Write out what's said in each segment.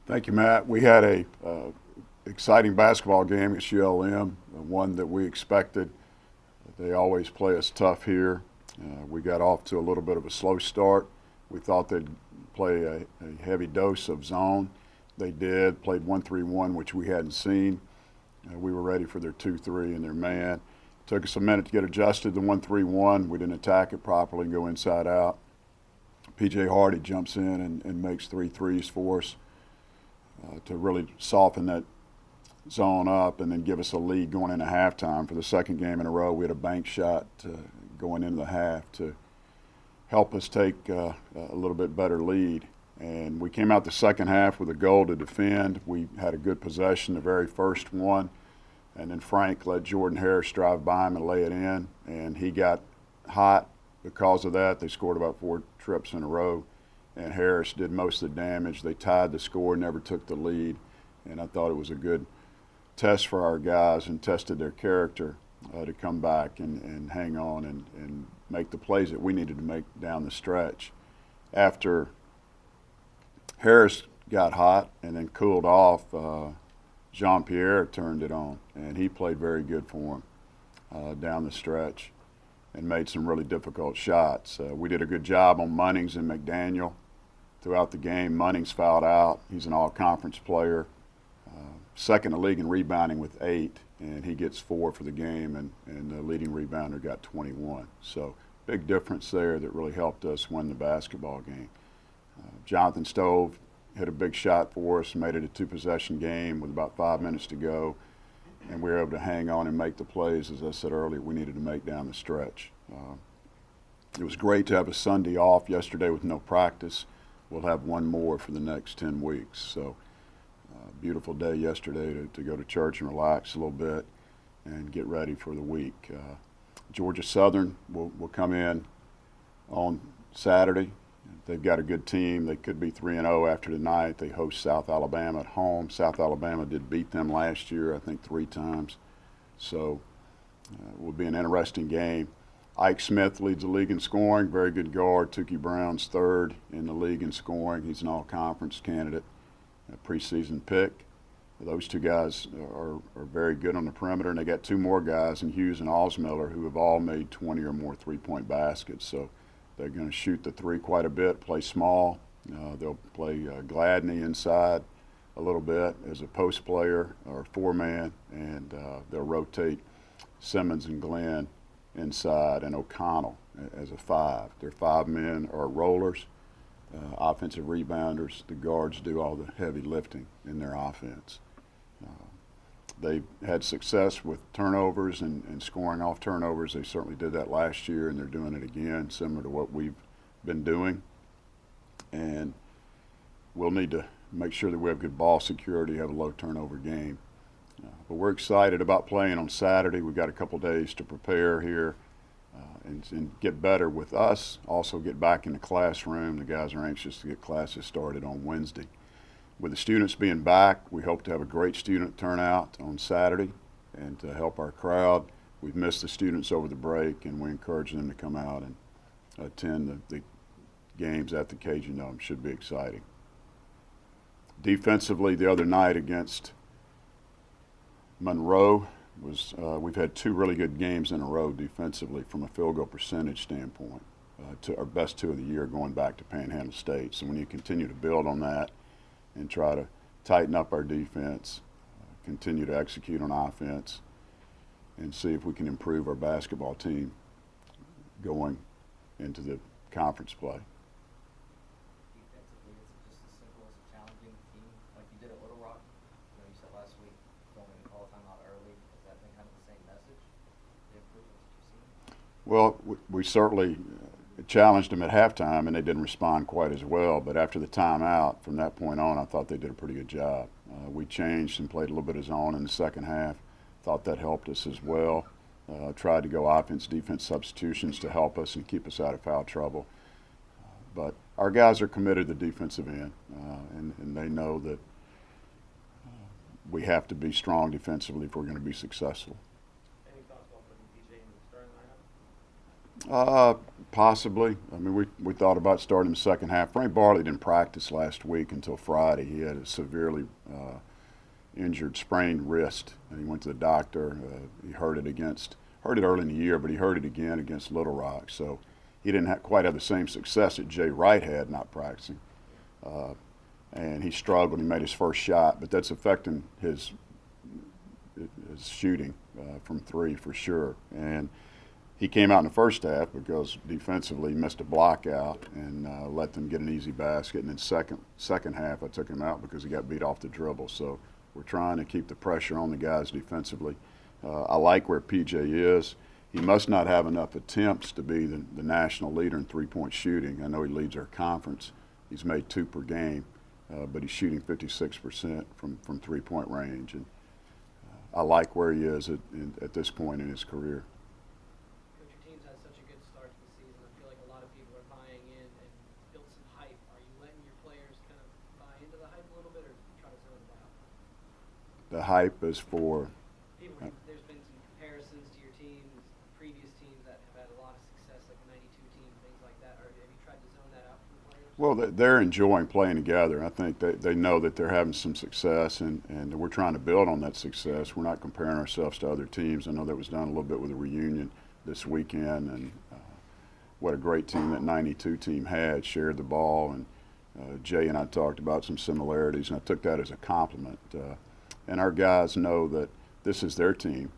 Thank you, Matt. We had a exciting basketball game at ULM, one that we expected. They always play us tough here. We got off to a little bit of a slow start. We thought they'd play a heavy dose of zone. They did, played 1-3-1, which we hadn't seen. We were ready for their 2-3 and their man. Took us a minute to get adjusted to 1-3-1. We didn't attack it properly and go inside out. P.J. Hardy jumps in and makes 3 threes for us to really soften that zone up and then give us a lead going into halftime. For the second game in a row, we had a bank shot going into the half to help us take a little bit better lead. And we came out the second half with a goal to defend. We had a good possession, the very first one, and then Frank let Jordan Harris drive by him and lay it in, and he got hot because of that. They scored about 4 trips in a row, and Harris did most of the damage. They tied the score, never took the lead, and I thought it was a good test for our guys and tested their character to come back and hang on and make the plays that we needed to make down the stretch. After Harris got hot and then cooled off, Jean-Pierre turned it on, and he played very good for him down the stretch and made some really difficult shots. We did a good job on Munnings and McDaniel throughout the game. Munnings fouled out. He's an all-conference player, second in the league in rebounding with 8, and he gets 4 for the game, and the leading rebounder got 21. So big difference there that really helped us win the basketball game. Jonathan Stove hit a big shot for us, made it a 2-possession game with about 5 minutes to go, and we were able to hang on and make the plays, as I said earlier, we needed to make down the stretch. It was great to have a Sunday off yesterday with no practice. We'll have one more for the next 10 weeks. So beautiful day yesterday to go to church and relax a little bit and get ready for the week. Georgia Southern will come in on Saturday. They've got a good team. They could be 3-0 after tonight. They host South Alabama at home. South Alabama did beat them last year, I think 3 times. So it will be an interesting game. Ike Smith leads the league in scoring. Very good guard. Tukey Brown's 3rd in the league in scoring. He's an all-conference candidate, a preseason pick. Those 2 guys are very good on the perimeter, and they got 2 more guys in Hughes and Alsmiller who have all made 20 or more three-point baskets. So they're going to shoot the 3 quite a bit, play small. They'll play Gladney inside a little bit as a post player or 4-man, and they'll rotate Simmons and Glenn inside and O'Connell as a 5. Their 5 men are rollers, offensive rebounders. The guards do all the heavy lifting in their offense. They've had success with turnovers and scoring off turnovers. They certainly did that last year, and they're doing it again, similar to what we've been doing. And we'll need to make sure that we have good ball security, have a low turnover game. But we're excited about playing on Saturday. We've got a couple days to prepare here and get better with us, also get back in the classroom. The guys are anxious to get classes started on Wednesday. With the students being back, we hope to have a great student turnout on Saturday and to help our crowd. We've missed the students over the break, and we encourage them to come out and attend the games at the Cajun Dome. Should be exciting. Defensively, the other night against Monroe, we've had 2 really good games in a row defensively from a field goal percentage standpoint, to our best 2 of the year going back to Panhandle State. So we need to continue to build on that and try to tighten up our defense, continue to execute on offense, and see if we can improve our basketball team going into the conference play. Defensively, it's just as simple as a challenging team like you did at Little Rock. You said last week don't even call a timeout early. Has that been kind of the same message? The improvements that you've seen? Well, we certainly challenged them at halftime, and they didn't respond quite as well. But after the timeout, from that point on, I thought they did a pretty good job. We changed and played a little bit of zone in the second half. Thought that helped us as well. Tried to go offense-defense substitutions to help us and keep us out of foul trouble. But our guys are committed to the defensive end, and they know that we have to be strong defensively if we're going to be successful. Any thoughts about putting PJ in the starting lineup? Possibly. I mean, we thought about starting the second half. Frank Barley didn't practice last week until Friday. He had a severely injured, sprained wrist, and he went to the doctor. He hurt it early in the year, but he hurt it again against Little Rock. So he didn't quite have the same success that Jay Wright had not practicing. And he struggled. He made his first shot, but that's affecting his shooting from three for sure. And he came out in the first half because defensively he missed a block out and let them get an easy basket. And then second half I took him out because he got beat off the dribble. So we're trying to keep the pressure on the guys defensively. I like where PJ is. He must not have enough attempts to be the national leader in three-point shooting. I know he leads our conference. He's made 2 per game, but he's shooting 56% from three-point range. And I like where he is at this point in his career. Coach, your team's had such a good start to the season. I feel like a lot of people are buying in and built some hype. Are you letting your players kind of buy into the hype a little bit, or try to zone them out? The hype is for People, there's been some comparisons to your teams, previous teams that have had a lot of success, like the '92 team, things like that. Or have you tried to zone that out from the players? Well, they're enjoying playing together. I think they know that they're having some success, and we're trying to build on that success. We're not comparing ourselves to other teams. I know that was done a little bit with the reunion this weekend, and what a great team that '92 team had, shared the ball, and Jay and I talked about some similarities, and I took that as a compliment. And our guys know that this is their team.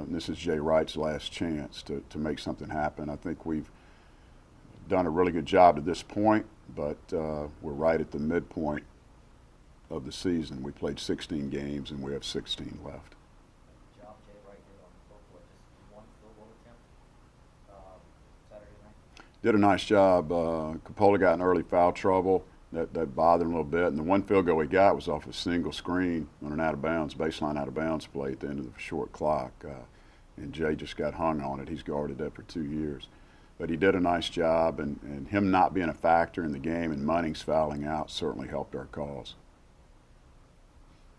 This is Jay Wright's last chance to make something happen. I think we've done a really good job to this point, but we're right at the midpoint of the season. We played 16 games, and we have 16 left. Good job Jay Wright did on the court. Just one field goal attempt Saturday night. Did a nice job. Capola got in early foul trouble. That bothered him a little bit. And the one field goal he got was off a single screen on an baseline out of bounds play at the end of the short clock. And Jay just got hung on it. He's guarded that for 2 years. But he did a nice job, and him not being a factor in the game and Munnings fouling out certainly helped our cause.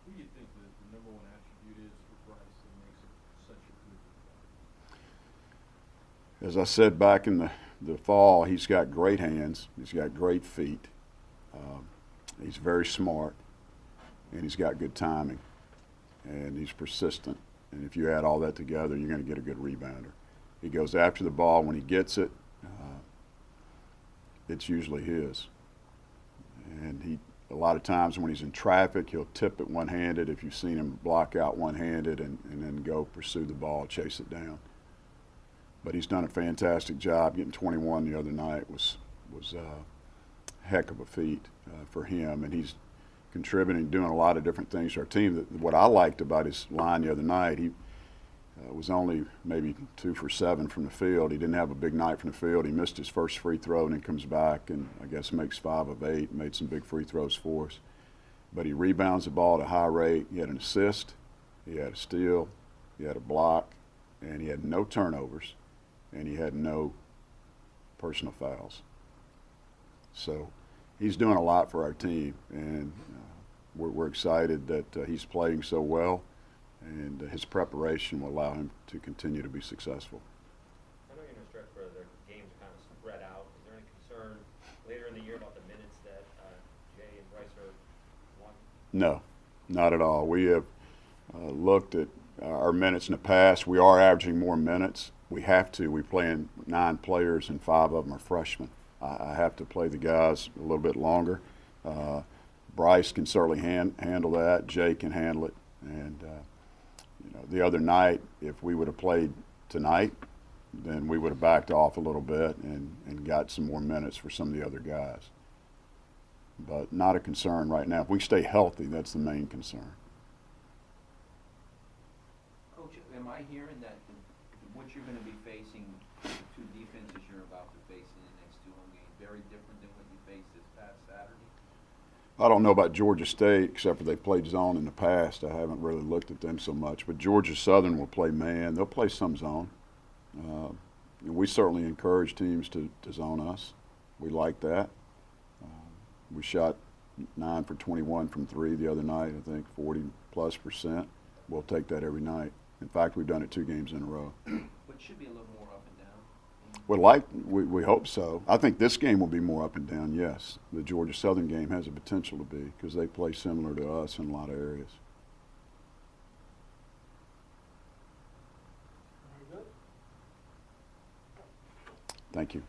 Who do you think the number one attribute is for Bryce that makes it such a good player? As I said back in the fall, he's got great hands. He's got great feet. He's very smart, and he's got good timing, and he's persistent. And if you add all that together, you're going to get a good rebounder. He goes after the ball. When he gets it, it's usually his. And a lot of times when he's in traffic, he'll tip it one-handed. If you've seen him block out one-handed and then go pursue the ball, chase it down. But he's done a fantastic job. Getting 21 the other night was a heck of a feat for him, and he's contributing, doing a lot of different things to our team. What I liked about his line the other night, he was only maybe 2 for 7 from the field. He didn't have a big night from the field. He missed his first free throw and then comes back and I guess makes 5 of 8, made some big free throws for us. But he rebounds the ball at a high rate. He had an assist, he had a steal, he had a block, and he had no turnovers, and he had no personal fouls. So he's doing a lot for our team, and we're excited that he's playing so well, and his preparation will allow him to continue to be successful. I know you're in a stretch where the games are kind of spread out. Is there any concern later in the year about the minutes that Jay and Bryce are wanting? No, not at all. We have looked at our minutes in the past. We are averaging more minutes. We have to. We play in 9 players, and 5 of them are freshmen. I have to play the guys a little bit longer. Bryce can certainly handle that. Jay can handle it. And the other night, if we would have played tonight, then we would have backed off a little bit and got some more minutes for some of the other guys. But not a concern right now. If we stay healthy, that's the main concern. Coach, am I hearing that what you're going to be facing, the 2 defenses you're about to face in the next 2 home games, very different than what you faced this past Saturday? I don't know about Georgia State, except for they played zone in the past. I haven't really looked at them so much. But Georgia Southern will play man. They'll play some zone. We certainly encourage teams to zone us. We like that. We shot 9 for 21 from 3 the other night, I think 40+%. We'll take that every night. In fact, we've done it 2 games in a row. But it should be a little more up and down. We hope so. I think this game will be more up and down, yes. The Georgia Southern game has a potential to be because they play similar to us in a lot of areas. Very good. Thank you.